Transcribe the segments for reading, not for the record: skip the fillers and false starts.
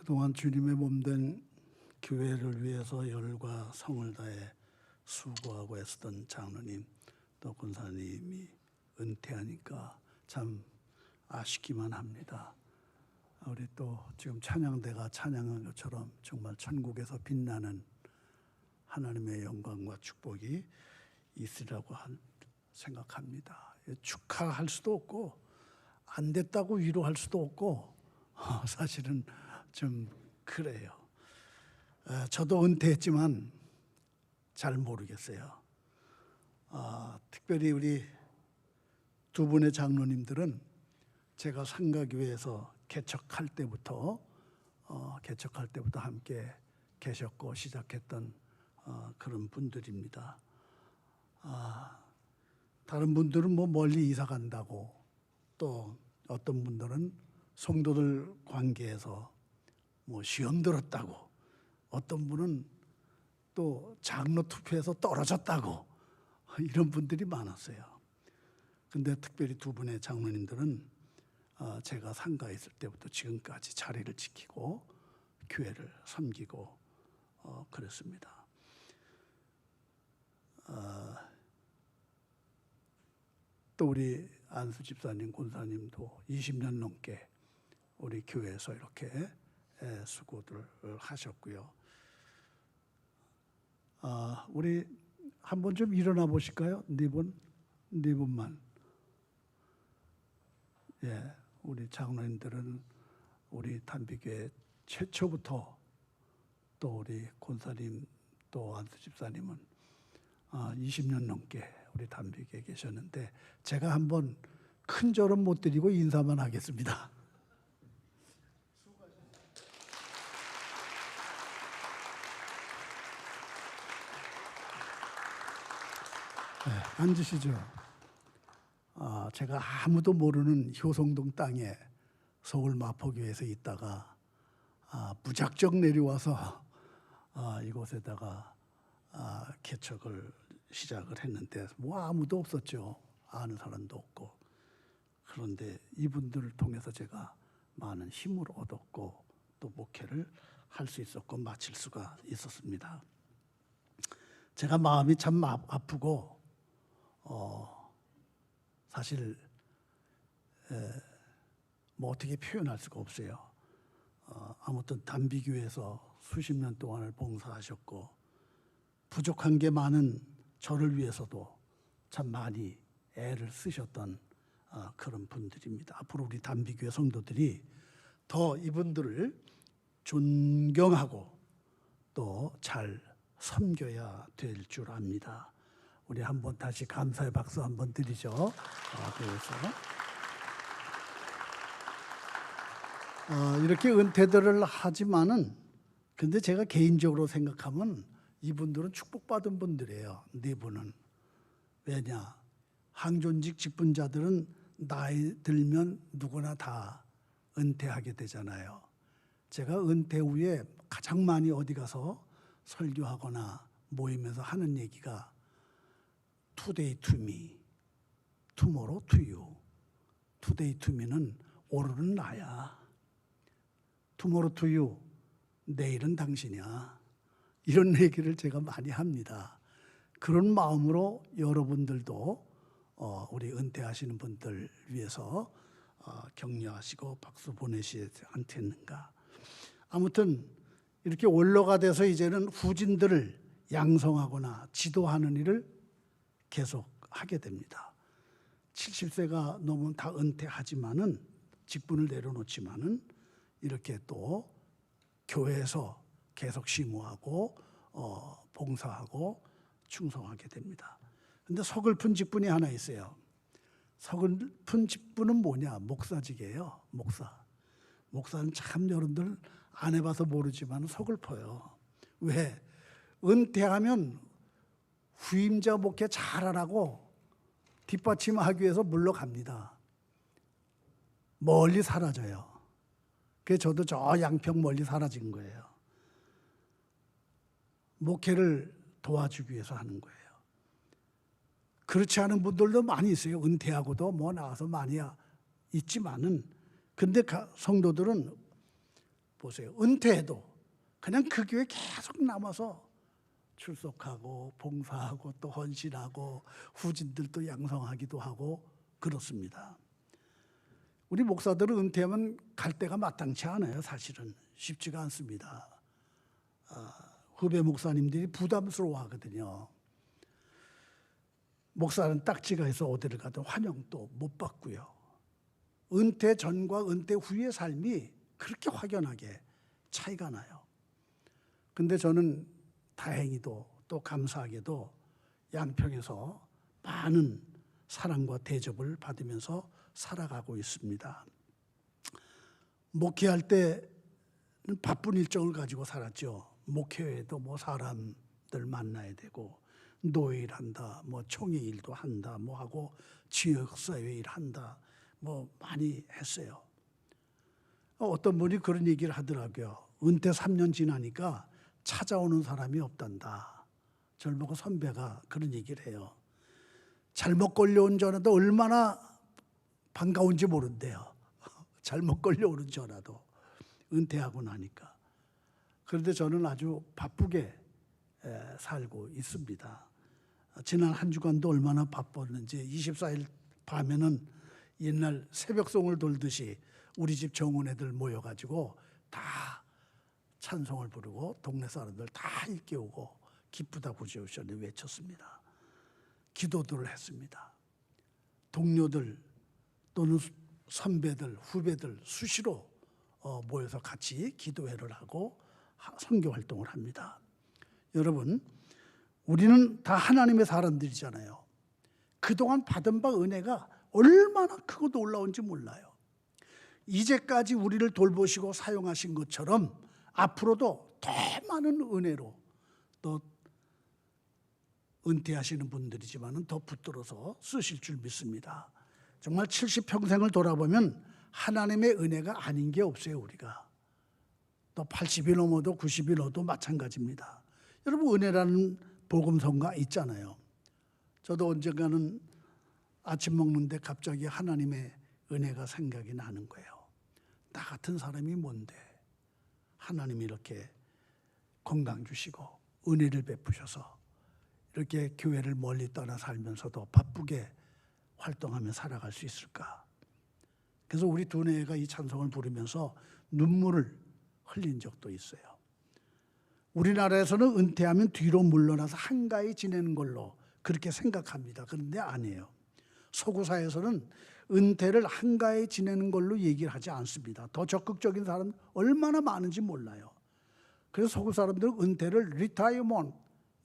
그동안 주님의 몸된 교회를 위해서 열과 성을 다해 수고하고 애쓰던 장로님 또 권사님이 은퇴하니까 참 아쉽기만 합니다. 우리 또 지금 찬양대가 찬양한 것처럼 정말 천국에서 빛나는 하나님의 영광과 축복이 있으리라고 생각합니다. 축하할 수도 없고 안 됐다고 위로할 수도 없고 사실은 좀 그래요. 저도 은퇴했지만 잘 모르겠어요. 특별히 우리 두 분의 장로님들은 제가 상가교회에서 개척할 때부터 함께 계셨고 시작했던 그런 분들입니다. 다른 분들은 뭐 멀리 이사 간다고, 또 어떤 분들은 성도들 관계에서 뭐 시험 들었다고, 어떤 분은 또 장로 투표에서 떨어졌다고, 이런 분들이 많았어요. 근데 특별히 두 분의 장로님들은 제가 상가에 있을 때부터 지금까지 자리를 지키고 교회를 섬기고 그랬습니다. 또 우리 안수 집사님, 권사님도 20년 넘게 우리 교회에서 이렇게 수고를 하셨고요. 우리 한번 좀 일어나 보실까요? 네 분만. 예, 우리 장로님들은 우리 단비교회 최초부터, 또 우리 권사님 또 안수 집사님은 20년 넘게 우리 단비교회에 계셨는데 제가 한번 큰 절은 못 드리고 인사만 하겠습니다. 네, 앉으시죠. 제가 아무도 모르는 효성동 땅에 서울 마포교회에서 있다가 무작정 내려와서 이곳에다가 개척을 시작을 했는데 뭐 아무도 없었죠. 아는 사람도 없고. 그런데 이분들을 통해서 제가 많은 힘을 얻었고 또 목회를 할 수 있었고 마칠 수가 있었습니다. 제가 마음이 참 아프고 사실 뭐 어떻게 표현할 수가 없어요. 아무튼 단비교회에서 수십 년 동안을 봉사하셨고 부족한 게 많은 저를 위해서도 참 많이 애를 쓰셨던 그런 분들입니다. 앞으로 우리 단비교회 성도들이 더 이분들을 존경하고 또 잘 섬겨야 될 줄 압니다. 우리 한번 다시 감사의 박수 한번 드리죠. 그래서 이렇게 은퇴들을 하지만은 근데 제가 개인적으로 생각하면 이분들은 축복받은 분들이에요. 네 분은. 왜냐? 항존직 직분자들은 나이 들면 누구나 다 은퇴하게 되잖아요. 제가 은퇴 후에 가장 많이 어디 가서 설교하거나 모임에서 하는 얘기가 Today to me, tomorrow to you. Today to me는 오늘은 나야. Tomorrow to you, 내일은 당신이야. 이런 얘기를 제가 많이 합니다. 그런 마음으로 여러분들도 우리 은퇴하시는 분들 위해서 격려하시고 박수 보내시지 않겠는가. 아무튼 이렇게 원로가 돼서 이제는 후진들을 양성하거나 지도하는 일을 계속 하게 됩니다. 70세가 넘으면 다 은퇴하지만은 직분을 내려놓지만은 이렇게 또 교회에서 계속 심호하고 봉사하고 충성하게 됩니다. 근데 서글픈 직분이 하나 있어요. 서글픈 직분은 뭐냐? 목사직이에요. 목사는 참 여러분들 안 해봐서 모르지만 서글퍼요. 왜? 은퇴하면 후임자 목회 잘하라고 뒷받침하기 위해서 물러갑니다. 멀리 사라져요. 그래서 저도 저 양평 멀리 사라진 거예요. 목회를 도와주기 위해서 하는 거예요. 그렇지 않은 분들도 많이 있어요. 은퇴하고도 뭐 나와서 많이 있지만은 근데 성도들은 보세요. 은퇴해도 그냥 그 교회 계속 남아서 출석하고 봉사하고 또 헌신하고 후진들도 양성하기도 하고 그렇습니다. 우리 목사들은 은퇴하면 갈 데가 마땅치 않아요. 사실은 쉽지가 않습니다. 후배 목사님들이 부담스러워하거든요. 목사는 딱지가 있어 어디를 가든 환영도 못 받고요. 은퇴 전과 은퇴 후의 삶이 그렇게 확연하게 차이가 나요. 근데 저는 다행히도 또 감사하게도 양평에서 많은 사랑과 대접을 받으면서 살아가고 있습니다. 목회할 때는 바쁜 일정을 가지고 살았죠. 목회에도 뭐 사람들 만나야 되고 노예일 한다, 뭐 총회 일도 한다, 뭐 하고 지역사회 일 한다, 뭐 많이 했어요. 어떤 분이 그런 얘기를 하더라고요. 은퇴 3년 지나니까 찾아오는 사람이 없단다. 저를 보고 선배가 그런 얘기를 해요. 잘못 걸려온 전화도 얼마나 반가운지 모른대요. 잘못 걸려오는 전화도 은퇴하고 나니까. 그런데 저는 아주 바쁘게 살고 있습니다. 지난 한 주간도 얼마나 바빴는지 24일 밤에는 옛날 새벽송을 돌듯이 우리 집 정원 애들 모여가지고 다 찬송을 부르고 동네 사람들 다 일깨우고 기쁘다 구주옵시니 외쳤습니다. 기도들을 했습니다. 동료들 또는 선배들, 후배들 수시로 모여서 같이 기도회를 하고 선교 활동을 합니다. 여러분, 우리는 다 하나님의 사람들이잖아요. 그동안 받은 바 은혜가 얼마나 크고 놀라운지 몰라요. 이제까지 우리를 돌보시고 사용하신 것처럼 앞으로도 더 많은 은혜로 또 은퇴하시는 분들이지만 더 붙들어서 쓰실 줄 믿습니다. 정말 70평생을 돌아보면 하나님의 은혜가 아닌 게 없어요. 우리가 또 80이 넘어도 90이 넘어도 마찬가지입니다. 여러분, 은혜라는 복음성가 있잖아요. 저도 언젠가는 아침 먹는데 갑자기 하나님의 은혜가 생각이 나는 거예요. 나 같은 사람이 뭔데 하나님이 이렇게 건강 주시고 은혜를 베푸셔서 이렇게 교회를 멀리 떠나 살면서도 바쁘게 활동하며 살아갈 수 있을까? 그래서 우리 두뇌가 이 찬송을 부르면서 눈물을 흘린 적도 있어요. 우리나라에서는 은퇴하면 뒤로 물러나서 한가히 지내는 걸로 그렇게 생각합니다. 그런데 아니에요. 서구사에서는 은퇴를 한가히 지내는 걸로 얘기를 하지 않습니다. 더 적극적인 사람 얼마나 많은지 몰라요. 그래서 서구 사람들은 은퇴를 리타이어먼트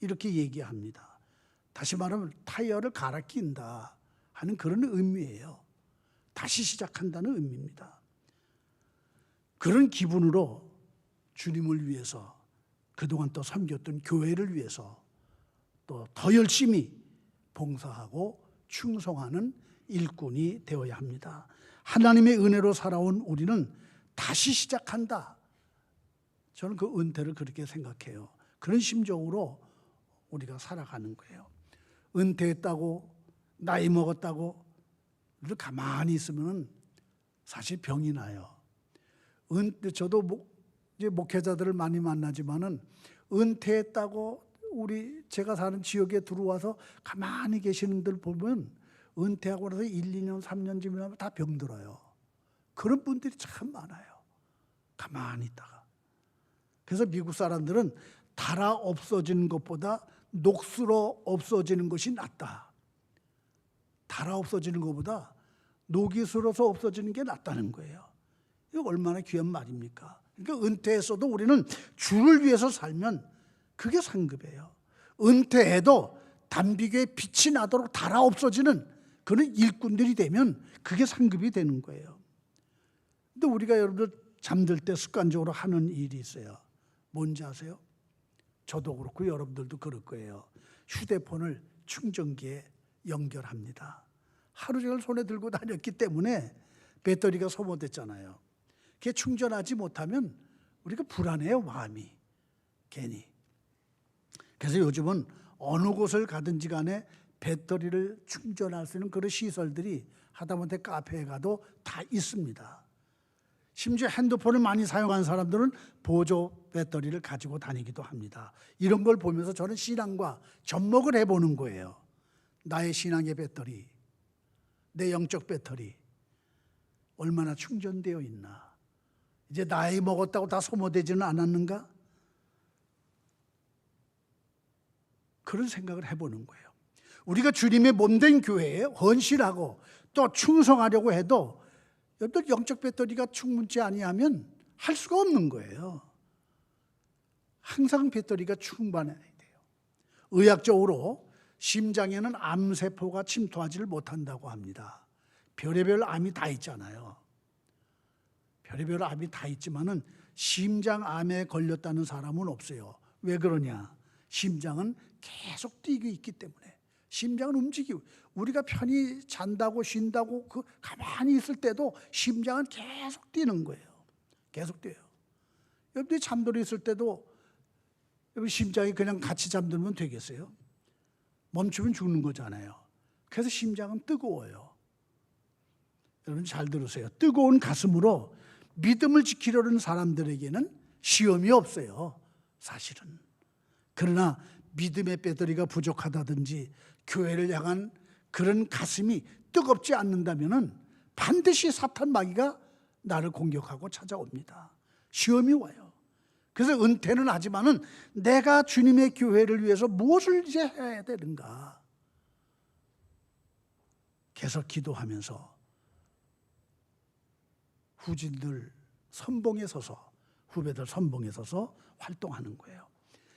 이렇게 얘기합니다. 다시 말하면 타이어를 갈아 낀다 하는 그런 의미예요. 다시 시작한다는 의미입니다. 그런 기분으로 주님을 위해서 그동안 또 섬겼던 교회를 위해서 또 더 열심히 봉사하고 충성하는 일꾼이 되어야 합니다. 하나님의 은혜로 살아온 우리는 다시 시작한다. 저는 그 은퇴를 그렇게 생각해요. 그런 심정으로 우리가 살아가는 거예요. 은퇴했다고 나이 먹었다고 가만히 있으면 사실 병이 나요. 저도 이제 목회자들을 많이 만나지만은 은퇴했다고 제가 사는 지역에 들어와서 가만히 계시는 분들 보면 은퇴하고 나서 1, 2년, 3년 지나면 다 병들어요. 그런 분들이 참 많아요. 가만히 있다가. 그래서 미국 사람들은 달아 없어지는 것보다 녹슬어 없어지는 것이 낫다. 달아 없어지는 것보다 녹이 슬어서 없어지는 게 낫다는 거예요. 이거 얼마나 귀한 말입니까? 그러니까 은퇴했어도 우리는 주를 위해서 살면 그게 상급이에요. 은퇴해도 담비교에 빛이 나도록 달아 없어지는 그런 일꾼들이 되면 그게 상급이 되는 거예요. 근데 우리가 여러분들 잠들 때 습관적으로 하는 일이 있어요. 뭔지 아세요? 저도 그렇고 여러분들도 그럴 거예요. 휴대폰을 충전기에 연결합니다. 하루 종일 손에 들고 다녔기 때문에 배터리가 소모됐잖아요. 그게 충전하지 못하면 우리가 불안해요, 마음이. 괜히. 그래서 요즘은 어느 곳을 가든지 간에 배터리를 충전할 수 있는 그런 시설들이 하다못해 카페에 가도 다 있습니다. 심지어 핸드폰을 많이 사용하는 사람들은 보조 배터리를 가지고 다니기도 합니다. 이런 걸 보면서 저는 신앙과 접목을 해보는 거예요. 나의 신앙의 배터리, 내 영적 배터리 얼마나 충전되어 있나. 이제 나이 먹었다고 다 소모되지는 않았는가? 그런 생각을 해보는 거예요. 우리가 주님의 몸된 교회에 헌신하고 또 충성하려고 해도 여러분들 영적 배터리가 충분치 아니하면 할 수가 없는 거예요. 항상 배터리가 충만해야 돼요. 의학적으로 심장에는 암세포가 침투하지를 못한다고 합니다. 별의별 암이 다 있잖아요. 별의별 암이 다 있지만은 심장암에 걸렸다는 사람은 없어요. 왜 그러냐? 심장은 계속 뛰고 있기 때문에. 심장은 움직이고, 우리가 편히 잔다고 쉰다고 가만히 있을 때도 심장은 계속 뛰는 거예요. 계속 뛰어요. 여러분들이 잠들어 있을 때도 여러분 심장이 그냥 같이 잠들면 되겠어요? 멈추면 죽는 거잖아요. 그래서 심장은 뜨거워요. 여러분 잘 들으세요. 뜨거운 가슴으로 믿음을 지키려는 사람들에게는 시험이 없어요. 사실은. 그러나 믿음의 배터리가 부족하다든지 교회를 향한 그런 가슴이 뜨겁지 않는다면 반드시 사탄 마귀가 나를 공격하고 찾아옵니다. 시험이 와요. 그래서 은퇴는 하지만은 내가 주님의 교회를 위해서 무엇을 이제 해야 되는가? 계속 기도하면서 후진들 선봉에 서서, 후배들 선봉에 서서 활동하는 거예요.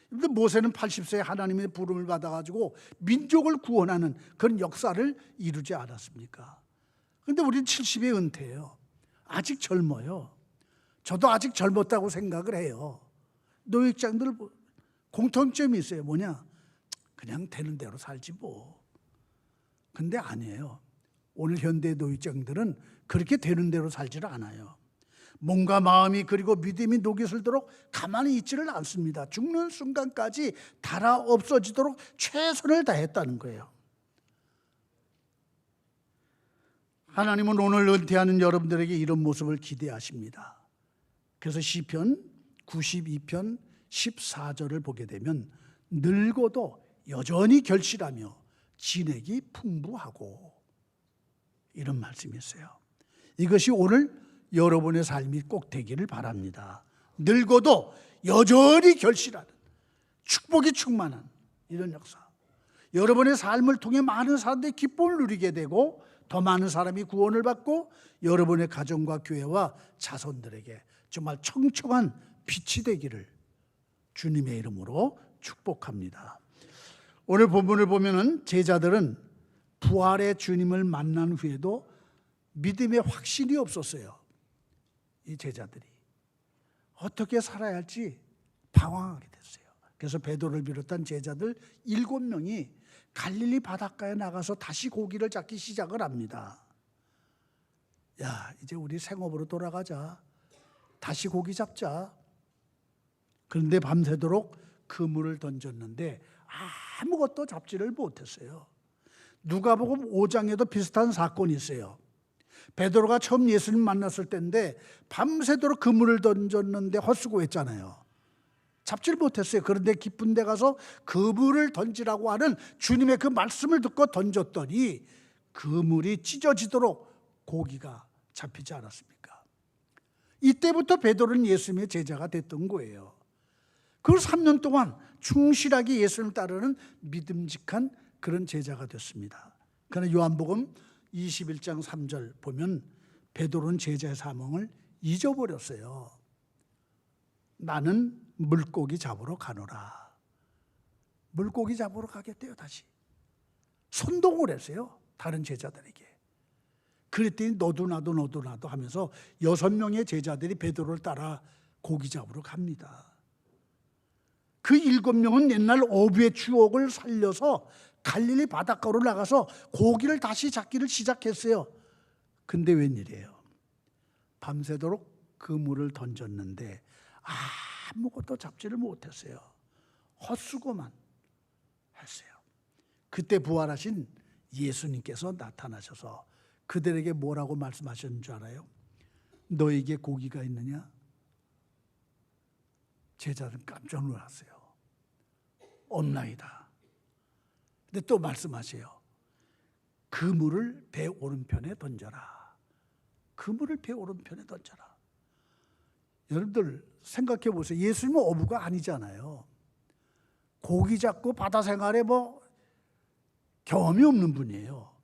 근데 모세는 80세에 하나님의 부름을 받아가지고 민족을 구원하는 그런 역사를 이루지 않았습니까? 그런데 우리는 70에 은퇴해요. 아직 젊어요. 저도 아직 젊었다고 생각을 해요. 노익장들 공통점이 있어요. 뭐냐? 그냥 되는 대로 살지 뭐. 근데 아니에요. 오늘 현대 노익장들은 그렇게 되는 대로 살지를 않아요. 몸과 마음이 그리고 믿음이 녹이 슬도록 가만히 있지를 않습니다. 죽는 순간까지 달아 없어지도록 최선을 다했다는 거예요. 하나님은 오늘 은퇴하는 여러분들에게 이런 모습을 기대하십니다. 그래서 시편 92편 14절을 보게 되면 늙어도 여전히 결실하며 진액이 풍부하고, 이런 말씀이 있어요. 이것이 오늘 여러분의 삶이 꼭 되기를 바랍니다. 늙어도 여전히 결실하는, 축복이 충만한 이런 역사. 여러분의 삶을 통해 많은 사람들이 기쁨을 누리게 되고 더 많은 사람이 구원을 받고 여러분의 가정과 교회와 자손들에게 정말 청청한 빛이 되기를 주님의 이름으로 축복합니다. 오늘 본문을 보면은 제자들은 부활의 주님을 만난 후에도 믿음의 확신이 없었어요. 이 제자들이 어떻게 살아야 할지 방황하게 됐어요. 그래서 베드로를 비롯한 제자들 7명이 갈릴리 바닷가에 나가서 다시 고기를 잡기 시작을 합니다. 야, 이제 우리 생업으로 돌아가자. 다시 고기 잡자. 그런데 밤새도록 그물을 던졌는데 아무것도 잡지를 못했어요. 누가복음 5장에도 비슷한 사건이 있어요. 베드로가 처음 예수님 만났을 때인데 밤새도록 그물을 던졌는데 헛수고했잖아요. 잡지를 못했어요. 그런데 깊은 데 가서 그물을 던지라고 하는 주님의 그 말씀을 듣고 던졌더니 그물이 찢어지도록 고기가 잡히지 않았습니까? 이때부터 베드로는 예수님의 제자가 됐던 거예요. 그 3년 동안 충실하게 예수님을 따르는 믿음직한 그런 제자가 됐습니다. 그러나 요한복음 21장 3절 보면 베드로는 제자의 사명을 잊어버렸어요. 나는 물고기 잡으러 가노라. 물고기 잡으러 가겠대요. 다시 선동을 했어요. 다른 제자들에게. 그랬더니 너도 나도 하면서 6명의 제자들이 베드로를 따라 고기 잡으러 갑니다. 그 7명은 옛날 어부의 추억을 살려서 갈릴리 바닷가로 나가서 고기를 다시 잡기를 시작했어요. 근데 웬일이에요? 밤새도록 그물을 던졌는데 아무것도 잡지를 못했어요. 헛수고만 했어요. 그때 부활하신 예수님께서 나타나셔서 그들에게 뭐라고 말씀하셨는 줄 알아요? 너에게 고기가 있느냐? 제자들은 깜짝 놀랐어요. 없나이다. 근데 또 말씀하세요. 그물을 배 오른편에 던져라. 그물을 배 오른편에 던져라. 여러분들 생각해 보세요. 예수님은 어부가 아니잖아요. 고기 잡고 바다 생활에 경험이 없는 분이에요.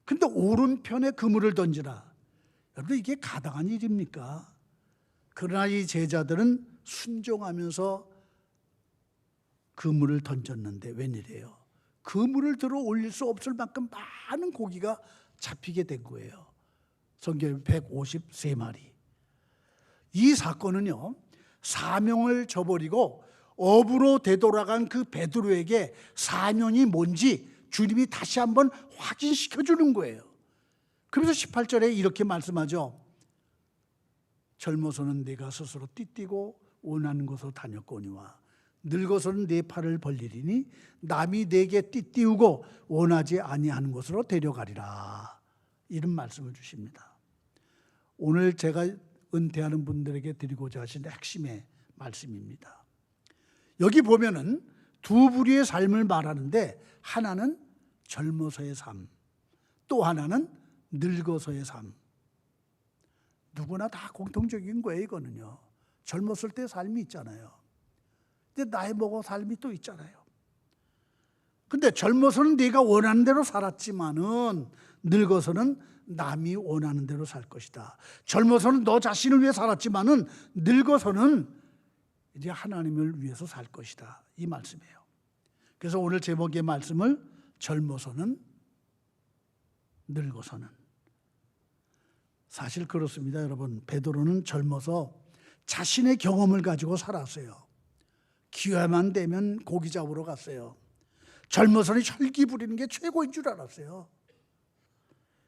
근데 오른편에 그물을 던지라. 여러분 이게 가당한 일입니까? 그러나 이 제자들은 순종하면서 그물을 던졌는데 웬일이에요? 그물을 들어 올릴 수 없을 만큼 많은 고기가 잡히게 된 거예요. 성경에 153마리. 이 사건은요, 사명을 저버리고 어부로 되돌아간 그 베드로에게 사명이 뭔지 주님이 다시 한번 확인시켜 주는 거예요. 그래서 18절에 이렇게 말씀하죠. 젊어서는 네가 스스로 띠띠고 원하는 곳으로 다녔거니와 늙어서는 네 팔을 벌리리니 남이 네게 띠띠우고 원하지 아니하는 곳으로 데려가리라. 이런 말씀을 주십니다. 오늘 제가 은퇴하는 분들에게 드리고자 하신 핵심의 말씀입니다. 여기 보면은 두 부류의 삶을 말하는데 하나는 젊어서의 삶, 또 하나는 늙어서의 삶. 누구나 다 공통적인 거예요, 이거는요. 젊었을 때 삶이 있잖아요. 근데 나이 먹어 삶이 또 있잖아요. 근데 젊어서는 네가 원하는 대로 살았지만은 늙어서는 남이 원하는 대로 살 것이다. 젊어서는 너 자신을 위해 살았지만은 늙어서는 이제 하나님을 위해서 살 것이다. 이 말씀이에요. 그래서 오늘 제목의 말씀을 젊어서는 늙어서는. 사실 그렇습니다, 여러분. 베드로는 젊어서 자신의 경험을 가지고 살았어요. 기회만 되면 고기 잡으러 갔어요. 젊어서는 혈기 부리는 게 최고인 줄 알았어요.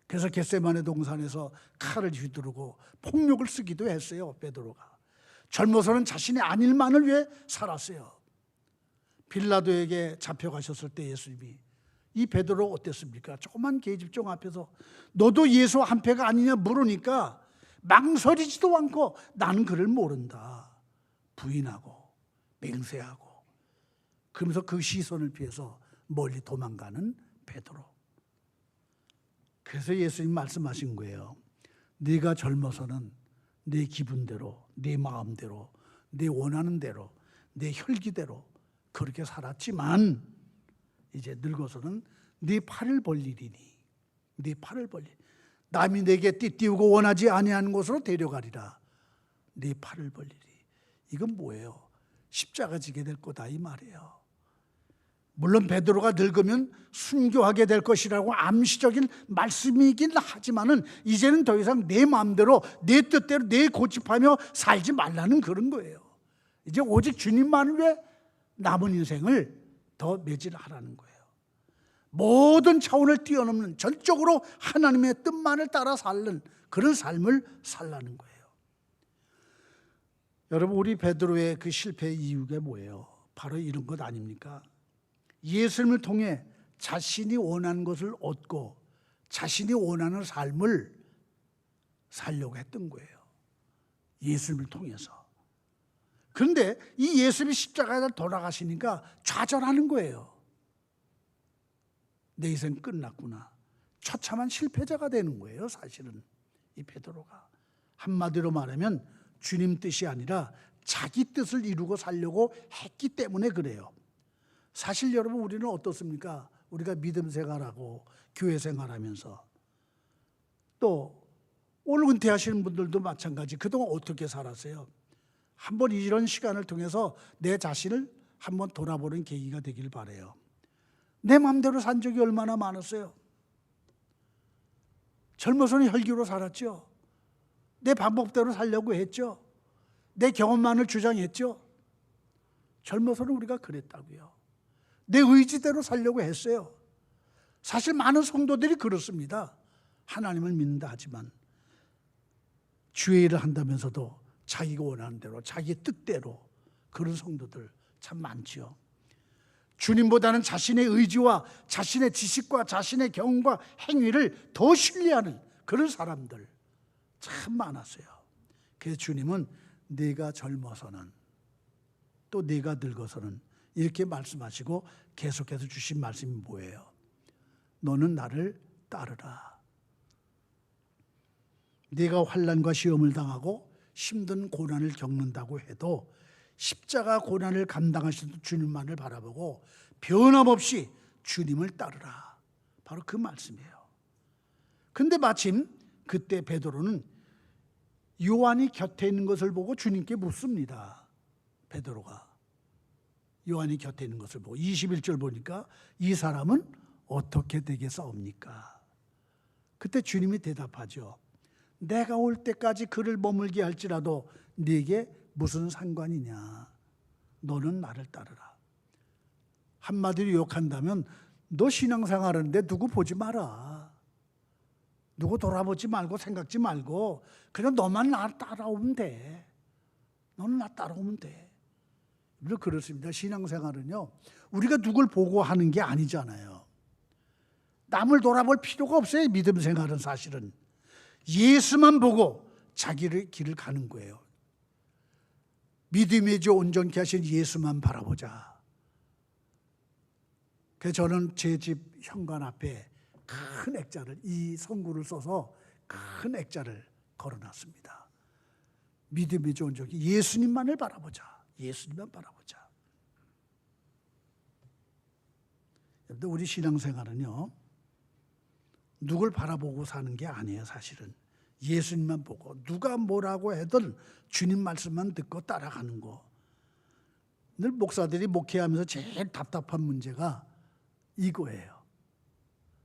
그래서 겟세마네 동산에서 칼을 휘두르고 폭력을 쓰기도 했어요, 베드로가. 젊어서는 자신의 안일만을 위해 살았어요. 빌라도에게 잡혀가셨을 때 예수님이 이 베드로 어땠습니까? 조그만 계집종 앞에서 너도 예수 한 패가 아니냐 물으니까 망설이지도 않고 나는 그를 모른다. 부인하고 맹세하고 그러면서 그 시선을 피해서 멀리 도망가는 베드로. 그래서 예수님 말씀하신 거예요. 네가 젊어서는 내 기분대로, 내 마음대로, 내 원하는 대로, 내 혈기대로 그렇게 살았지만 이제 늙어서는 네 팔을 벌리리니, 네 팔을 벌리. 남이 내게 띠띠우고 원하지 아니하는 곳으로 데려가리라. 네 팔을 벌리리. 이건 뭐예요? 십자가 지게 될 거다 이 말이에요. 물론 베드로가 늙으면 순교하게 될 것이라고 암시적인 말씀이긴 하지만은 이제는 더 이상 내 마음대로 내 뜻대로 내 고집하며 살지 말라는 그런 거예요. 이제 오직 주님만을 위해 남은 인생을 더 매진하라는 거예요. 모든 차원을 뛰어넘는 전적으로 하나님의 뜻만을 따라 살는 그런 삶을 살라는 거예요. 여러분, 우리 베드로의 그 실패의 이유가 뭐예요? 바로 이런 것 아닙니까? 예수님을 통해 자신이 원하는 것을 얻고 자신이 원하는 삶을 살려고 했던 거예요. 예수님을 통해서. 그런데 이 예수님이 십자가에 돌아가시니까 좌절하는 거예요. 내 인생 끝났구나. 처참한 실패자가 되는 거예요, 사실은. 이 베드로가. 한마디로 말하면 주님 뜻이 아니라 자기 뜻을 이루고 살려고 했기 때문에 그래요. 사실 여러분, 우리는 어떻습니까? 우리가 믿음 생활하고 교회 생활하면서 또 오늘 은퇴하시는 분들도 마찬가지. 그동안 어떻게 살았어요? 한번 이런 시간을 통해서 내 자신을 한번 돌아보는 계기가 되길 바라요. 내 마음대로 산 적이 얼마나 많았어요? 젊어서는 혈기로 살았죠. 내 방법대로 살려고 했죠. 내 경험만을 주장했죠. 젊어서는 우리가 그랬다고요. 내 의지대로 살려고 했어요. 사실 많은 성도들이 그렇습니다. 하나님을 믿는다 하지만 주의 일을 한다면서도 자기가 원하는 대로, 자기 뜻대로 그런 성도들 참 많지요. 주님보다는 자신의 의지와 자신의 지식과 자신의 경험과 행위를 더 신뢰하는 그런 사람들 참 많았어요. 그래서 주님은 네가 젊어서는 또 네가 늙어서는 이렇게 말씀하시고 계속해서 주신 말씀이 뭐예요? 너는 나를 따르라. 네가 환난과 시험을 당하고 힘든 고난을 겪는다고 해도 십자가 고난을 감당하시는 주님만을 바라보고 변함없이 주님을 따르라. 바로 그 말씀이에요. 근데 마침 그때 베드로는 요한이 곁에 있는 것을 보고 주님께 묻습니다. 베드로가 요한이 곁에 있는 것을 보고 21절 보니까 이 사람은 어떻게 되겠사옵니까? 그때 주님이 대답하죠. 내가 올 때까지 그를 머물게 할지라도 네게 무슨 상관이냐? 너는 나를 따르라. 한마디로 욕한다면 너 신앙생활하는데 누구 보지 마라. 누구 돌아보지 말고 생각지 말고 그냥 너만 나 따라오면 돼. 너는 나 따라오면 돼. 그렇습니다. 신앙생활은요, 우리가 누굴 보고 하는 게 아니잖아요. 남을 돌아볼 필요가 없어요. 믿음 생활은 사실은 예수만 보고 자기의 길을 가는 거예요. 믿음의 주 온전케 하신 예수만 바라보자. 그래서 저는 제 집 현관 앞에 큰 액자를, 이 성구를 써서 큰 액자를 걸어놨습니다. 믿음의 주 온전케 예수님만을 바라보자. 예수님만 바라보자. 여러분들, 우리 신앙생활은요, 누굴 바라보고 사는 게 아니에요. 사실은 예수님만 보고 누가 뭐라고 해든 주님 말씀만 듣고 따라가는 거. 늘 목사들이 목회하면서 제일 답답한 문제가 이거예요.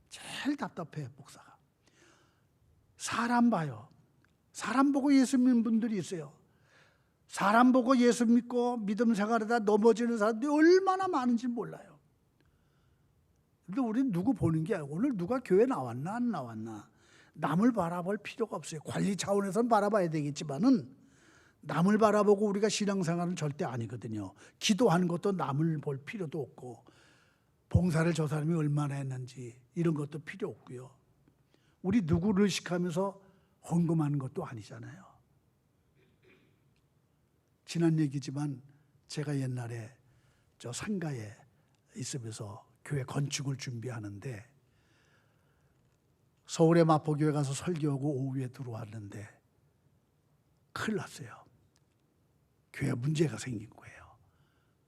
제일 답답해요, 목사가. 사람 봐요. 사람 보고 예수 믿는 분들이 있어요. 사람 보고 예수 믿고 믿음 생활하다 넘어지는 사람들이 얼마나 많은지 몰라요. 근데 우리는 누구 보는 게 아니고 오늘 누가 교회 나왔나 안 나왔나 남을 바라볼 필요가 없어요. 관리 차원에서는 바라봐야 되겠지만은 남을 바라보고 우리가 신앙생활은 절대 아니거든요. 기도하는 것도 남을 볼 필요도 없고 봉사를 저 사람이 얼마나 했는지 이런 것도 필요 없고요. 우리 누구를 의식하면서 헌금하는 것도 아니잖아요. 지난 얘기지만 제가 옛날에 저 상가에 있으면서 교회 건축을 준비하는데 서울의 마포교회 가서 설교하고 오후에 들어왔는데 큰일 났어요. 교회 문제가 생긴 거예요.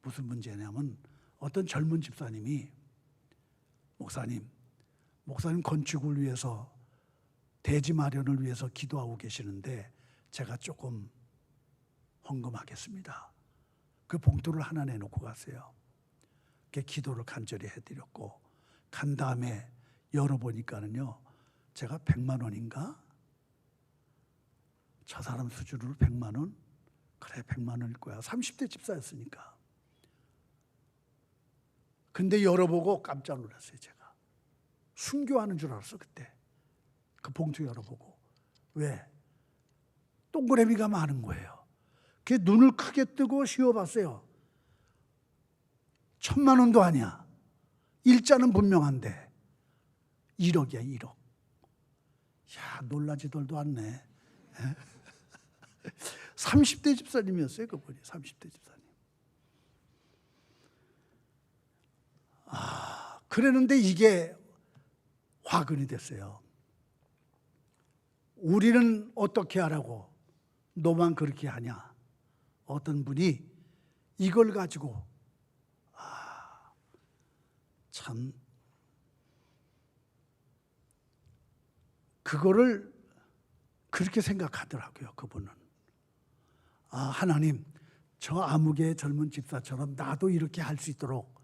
무슨 문제냐면 어떤 젊은 집사님이 목사님 건축을 위해서 대지 마련을 위해서 기도하고 계시는데 제가 조금 헌금하겠습니다. 그 봉투를 하나 내놓고 갔어요. 기도를 간절히 해드렸고 간 다음에 열어보니까는요, 제가 100만 원인가? 저 사람 수준으로 100만 원? 그래, 100만 원일 거야. 30대 집사였으니까. 근데 열어보고 깜짝 놀랐어요. 제가 순교하는 줄 알았어. 그때 그 봉투 열어보고. 왜? 동그라미가 많은 거예요. 그 눈을 크게 뜨고 씌워봤어요. 1000만 원도 아니야. 일자는 분명한데 1억이야, 1억. 야, 놀라지들도 않네. 30대 집사님이었어요, 그분이. 30대 집사님. 그랬는데 이게 화근이 됐어요. 우리는 어떻게 하라고 너만 그렇게 하냐. 어떤 분이 이걸 가지고 참 그거를 그렇게 생각하더라고요. 그분은. 하나님, 저 아무개 젊은 집사처럼 나도 이렇게 할 수 있도록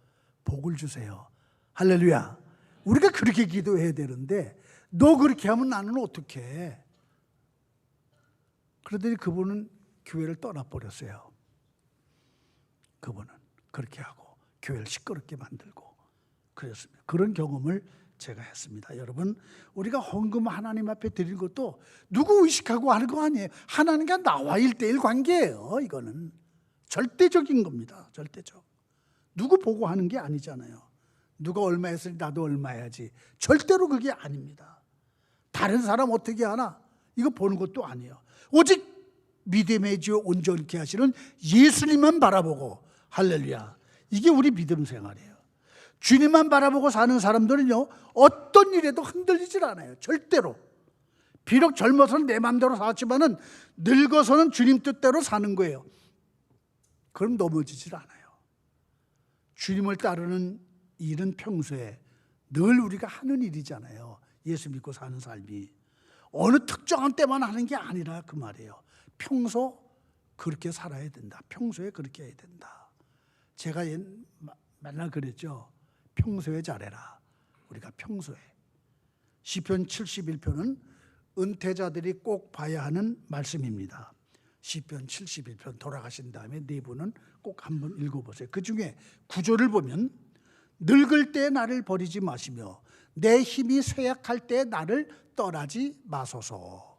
복을 주세요. 할렐루야. 우리가 그렇게 기도해야 되는데 너 그렇게 하면 나는 어떻게 해? 그러더니 그분은 교회를 떠나버렸어요. 그분은 그렇게 하고 교회를 시끄럽게 만들고 그랬습니다. 그런 경험을 제가 했습니다. 여러분, 우리가 헌금 하나님 앞에 드리는 것도 누구 의식하고 하는 거 아니에요. 하나님과 나와 1대1 관계예요. 이거는 절대적인 겁니다. 절대적. 누구 보고 하는 게 아니잖아요. 누가 얼마 했으니 나도 얼마 해야지. 절대로 그게 아닙니다. 다른 사람 어떻게 하나 이거 보는 것도 아니에요. 오직 믿음의 주 온전케 하시는 예수님만 바라보고, 할렐루야, 이게 우리 믿음 생활이에요. 주님만 바라보고 사는 사람들은요, 어떤 일에도 흔들리질 않아요. 절대로. 비록 젊어서는 내 마음대로 살았지만은 늙어서는 주님 뜻대로 사는 거예요. 그럼 넘어지질 않아요. 주님을 따르는 일은 평소에 늘 우리가 하는 일이잖아요. 예수 믿고 사는 삶이 어느 특정한 때만 하는 게 아니라 그 말이에요. 평소 그렇게 살아야 된다. 평소에 그렇게 해야 된다. 제가 맨날 그랬죠. 평소에 잘해라. 우리가 평소에. 시편 71편은 은퇴자들이 꼭 봐야 하는 말씀입니다. 시편 71편 돌아가신 다음에 네 분은 꼭 한번 읽어보세요. 그 중에 구절을 보면 늙을 때 나를 버리지 마시며 내 힘이 쇠약할 때 나를 떠나지 마소서,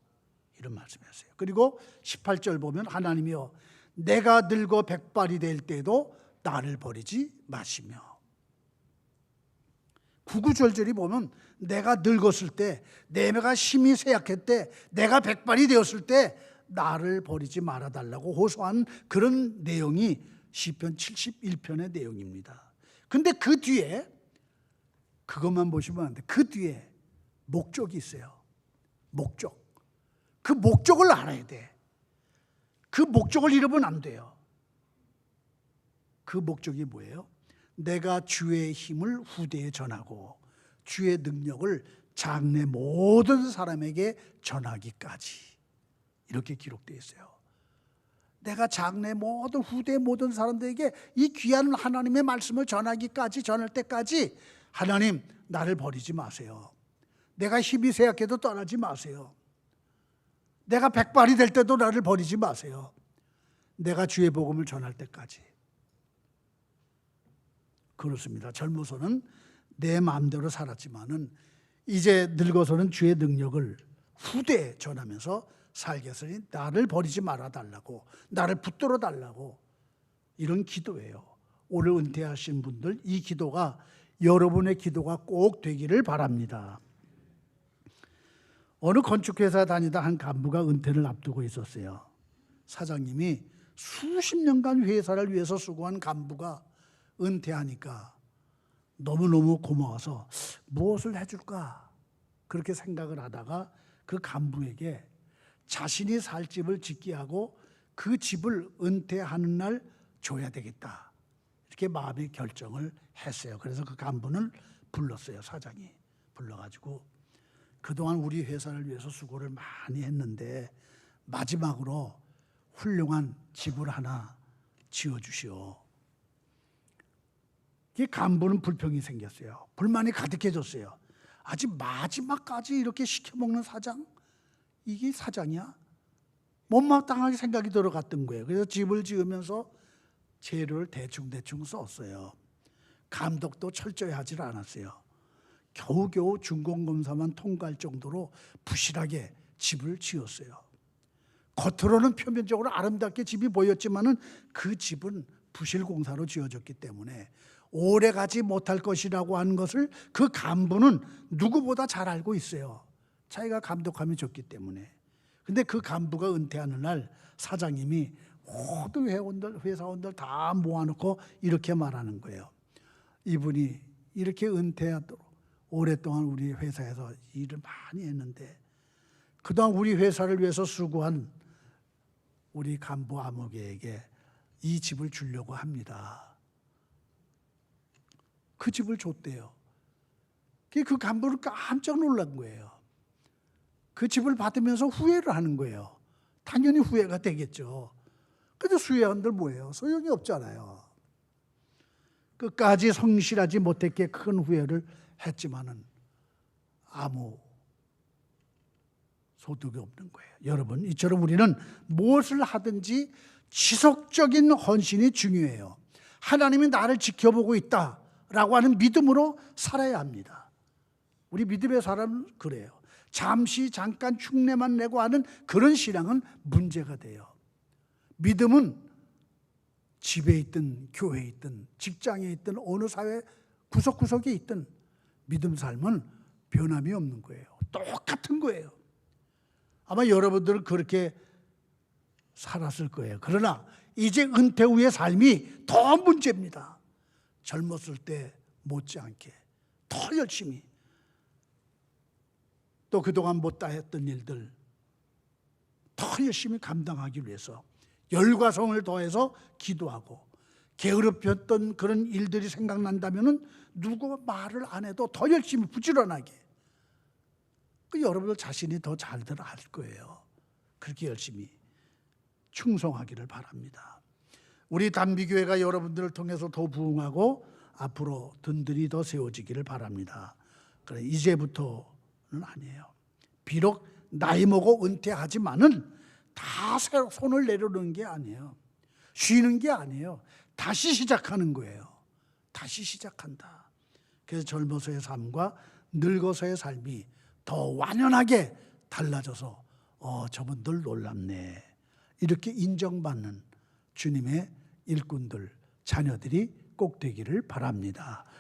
이런 말씀이었어요. 그리고 18절 보면 하나님이여 내가 늙어 백발이 될 때도 나를 버리지 마시며, 9절절이 보면 내가 늙었을 때, 내가 힘이 쇠약할 때, 내가 백발이 되었을 때 나를 버리지 말아달라고 호소한 그런 내용이 시편 71편의 내용입니다. 근데 그 뒤에 그것만 보시면 안 돼. 그 뒤에 목적이 있어요. 목적. 그 목적을 알아야 돼. 그 목적을 잃으면 안 돼요. 그 목적이 뭐예요? 내가 주의 힘을 후대에 전하고 주의 능력을 장래 모든 사람에게 전하기까지, 이렇게 기록되어 있어요. 내가 장래 모든 후대 모든 사람들에게 이 귀한 하나님의 말씀을 전하기까지, 전할 때까지 하나님 나를 버리지 마세요. 내가 힘이 쇠약해도 떠나지 마세요. 내가 백발이 될 때도 나를 버리지 마세요. 내가 주의 복음을 전할 때까지. 그렇습니다. 젊어서는 내 마음대로 살았지만은 이제 늙어서는 주의 능력을 후대에 전하면서 살겠으니 나를 버리지 말아 달라고, 나를 붙들어 달라고, 이런 기도예요. 오늘 은퇴하신 분들, 이 기도가 여러분의 기도가 꼭 되기를 바랍니다. 어느 건축회사 다니다 한 간부가 은퇴를 앞두고 있었어요. 사장님이 수십 년간 회사를 위해서 수고한 간부가 은퇴하니까 너무너무 고마워서 무엇을 해줄까 그렇게 생각을 하다가 그 간부에게 자신이 살 집을 짓게 하고 그 집을 은퇴하는 날 줘야 되겠다, 이렇게 마음의 결정을 했어요. 그래서 그 간부는 불렀어요. 사장이 불러가지고 그동안 우리 회사를 위해서 수고를 많이 했는데 마지막으로 훌륭한 집을 하나 지어주시오. 이 간부는 불평이 생겼어요. 불만이 가득해졌어요. 아직 마지막까지 이렇게 시켜먹는 사장? 이게 사장이야? 못마땅하게 생각이 들어갔던 거예요. 그래서 집을 지으면서 재료를 대충 썼어요. 감독도 철저히 하질 않았어요. 겨우겨우 준공검사만 통과할 정도로 부실하게 집을 지었어요. 겉으로는 표면적으로 아름답게 집이 보였지만은 그 집은 부실공사로 지어졌기 때문에 오래가지 못할 것이라고 하는 것을 그 간부는 누구보다 잘 알고 있어요. 자기가 감독하면 좋기 때문에. 근데 그 간부가 은퇴하는 날 사장님이 모든 회사원들 다 모아놓고 이렇게 말하는 거예요. 이분이 이렇게 은퇴하도록 오랫동안 우리 회사에서 일을 많이 했는데 그동안 우리 회사를 위해서 수고한 우리 간부 아무개에게 이 집을 주려고 합니다. 그 집을 줬대요. 그 간부는 깜짝 놀란 거예요. 그 집을 받으면서 후회를 하는 거예요. 당연히 후회가 되겠죠. 근데 후회한들 뭐예요? 소용이 없잖아요. 끝까지 성실하지 못했기에 큰 후회를 했지만은 아무 소득이 없는 거예요. 여러분, 이처럼 우리는 무엇을 하든지 지속적인 헌신이 중요해요. 하나님이 나를 지켜보고 있다라고 하는 믿음으로 살아야 합니다. 우리 믿음의 사람은 그래요. 잠깐 흉내만 내고 하는 그런 신앙은 문제가 돼요. 믿음은 집에 있든 교회에 있든 직장에 있든 어느 사회 구석구석에 있든 믿음 삶은 변함이 없는 거예요. 똑같은 거예요. 아마 여러분들은 그렇게 살았을 거예요. 그러나 이제 은퇴 후의 삶이 더 문제입니다. 젊었을 때 못지않게 더 열심히, 또 그동안 못다 했던 일들 더 열심히 감당하기 위해서 열과 성을 더해서 기도하고, 게으르혔던 그런 일들이 생각난다면은 누구 말을 안 해도 더 열심히 부지런하게, 여러분들 자신이 더 잘들 할 거예요. 그렇게 열심히 충성하기를 바랍니다. 우리 단비교회가 여러분들을 통해서 더 부흥하고 앞으로 든든히 더 세워지기를 바랍니다. 그래, 이제부터는 아니에요. 비록 나이 먹어 은퇴하지만은 다 손을 내려놓는 게 아니에요. 쉬는 게 아니에요. 다시 시작하는 거예요. 다시 시작한다. 그래서 젊어서의 삶과 늙어서의 삶이 더 완연하게 달라져서 저분들 놀랍네, 이렇게 인정받는 주님의 일꾼들, 자녀들이 꼭 되기를 바랍니다.